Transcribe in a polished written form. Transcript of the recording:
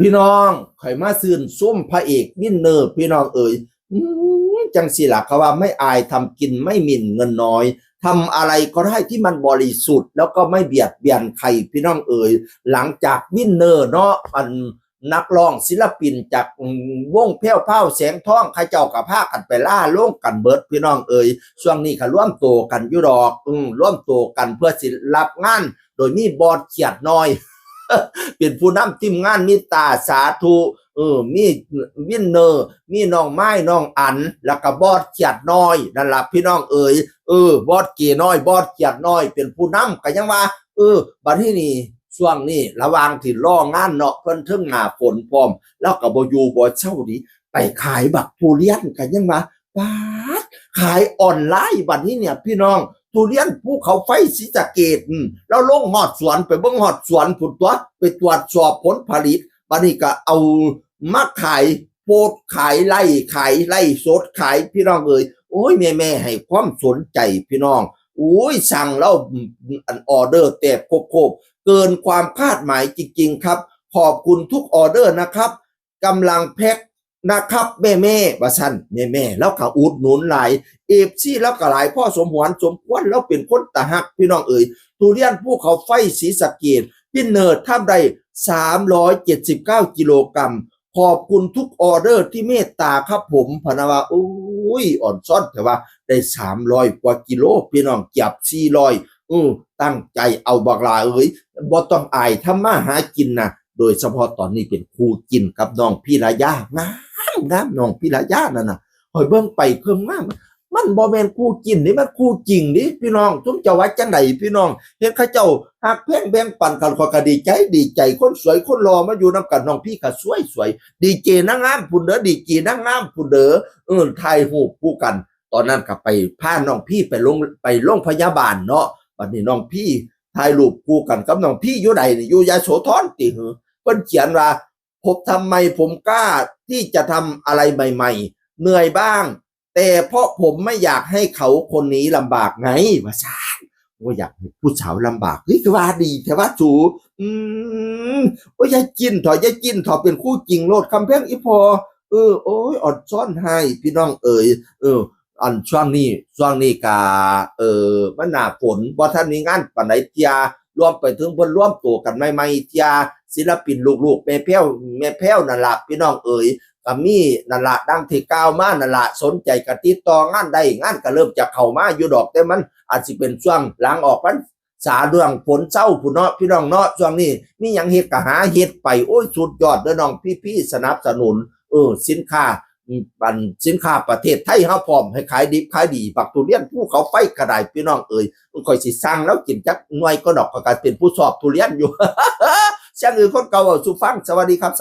พี่น้องข่อยมาซื่นส้มพระเอกวินเนอร์พี่น้องเอ๋ยจังสิล่ะเขาว่าไม่อายทำกินไม่หมิ่นเงินน้อยทำอะไรก็ได้ที่มันบริสุทธิ์แล้วก็ไม่เบียดเบียนใครพี่น้องเอ๋ยหลังจากวินเนอร์เนาะอันนักร้องศิลปินจากวงแพ้วเผาแสงทองใครเจ้ากับผ้ากันไปล่าโล่งกันเบิดพี่น้องเอ๋ยช่วงนี้ก็ร่วมโตกันอยู่ดอกร่วมโตกันเพื่อสิรับงานโดยมีบอดเขียดน้อย เป็นผู้นำทีมงานมีตาสาธุมีวินเนอร์มีน้องไม้น้องอันแล้วก็บอดเขียดน้อยนั่นล่ะพี่น้องเอ๋ยบอดเกีน้อยบอดเขียดน้อยเป็นผู้นำก็ยังว่าบัดนี้นี่ช่วงนี้ระหว่างที่รองานเนาะเพิ่นถึงหน้าฝนพร้อมแล้วก็บ่อยู่บ่เช่าดีไปขายบักทุเรียนก็ยังว่าป๊าดขายออนไลน์บัดนี้เนี่ยพี่น้องทุเรียนภูเขาไฟศรีสะเกษแล้วลงหอดสวนไปเบิ่งหอดสวนผุดตัวไปตรวจสอบผลผลิตบัดนี้ก็เอามาขายโพดขายไล่สดขายพี่น้องเอ้ยโอ้ยแม่ให้ความสนใจพี่น้องโอ้ยสั่งแล้วอันออเดอร์แตกโคบเกินความคาดหมายจริงๆครับขอบคุณทุกออเดอร์นะครับกำลังแพ็คนะครับแม่ว่าซั่นแม่แล้วก็อุดหนุนหลายซี่แล้วก็หลายพ่อสมหวนสมควรแล้วเป็นคนตาหักพี่น้องเอ๋ยทุเรียนภูเขาไฟศรีสะเกษพี่เนิร์ดทำได้379กิโลกรัมขอบคุณทุกออเดอร์ที่เมตตาครับผมพะนะว่าโอ้ยอ่อนซ่อนแต่ว่าได้300กว่ากิโลพี่น้องเกือบ400ตั้งใจเอาบักหลาเอ้ยบ่ต้องอายทำมาหากินนะโดยเฉพาะตอนนี้เป็นคู่กินกับน้องพี่ระยางามน้องพี่ระยานั่นน่ะหอยเบิ่งไปเพิ่มงามมันบ่แม่นคู่กินนี่มันคู่จริงดิพี่น้องทุกเจ้าว่าจังไดพี่น้องเห็นเขาเจ้าฮักแพงแบ่งปันกันก็ดีใจคนสวยคนรอมาอยู่นำกันน้องพี่ก็สวยดีเจนางงามพุ่นเด้อดีเจนางงามพุ่นเด้อถ่ายรูปคู่กันตอนนั้นก็ไปพาน้องพี่ไปโรงพยาบาลเนาะบัดนี้น้องพี่ถ่ายรูปคู่กันกับน้องพี่อยู่ใดนี่อยู่ยโสธรติหือเพิ่นเขียนว่าผมทำไมผมกล้าที่จะทำอะไรใหม่ๆเหนื่อยบ้างแต่เพราะผมไม่อยากให้เขาคนนี้ลำบากไงว่าซ่านว่าอยากให้ผู้สาวลำบากเฮ้ยก็ว่าดีแต่ว่าสูว่ายายจินเป็นคู่จริงโลดคำแพงอีพอโอ้ยอดซ่อนให้พี่น้องเอ๋ยอันช่วงนี้กามันหน้าฝนบ่ทันมีงานปานใดเที่ยรวมไปถึงเพิ่นร่วมตัวกันใหม่ๆเที่ยศิลปินลูกๆแม่แพ้วนั่นล่ะพี่น้องเอ๋ยก็มีนั่นล่ะดังที่กล่าวมานั่นล่ะสนใจก็ติดต่องานได้งานก็เริ่มจะเข้ามาอยู่ดอกแต่มันอาจสิเป็นช่วงหลังออกพรรษาเรื่องฝนเศร้าพุ่นเนาะพี่น้องเนาะช่วงนี้มีหยังเฮ็ดก็หาเฮ็ดไปโอ้ยสุดยอดเด้อน้องพี่ๆสนับสนุนสินค้าสินค้าประเทศไทยเฮาพร้อมให้ขายดิบขายดีบักทุเรียนภูเขาไฟก็ได้พี่น้องเอ๋ยค่อยสิสั่งแล้วกินจักหน่วยก็ดอกก็เป็นผู้ชอบทุเรียนอยู่ เสียงอื่นคนเก่าสู่ฟังสวัสดีครับ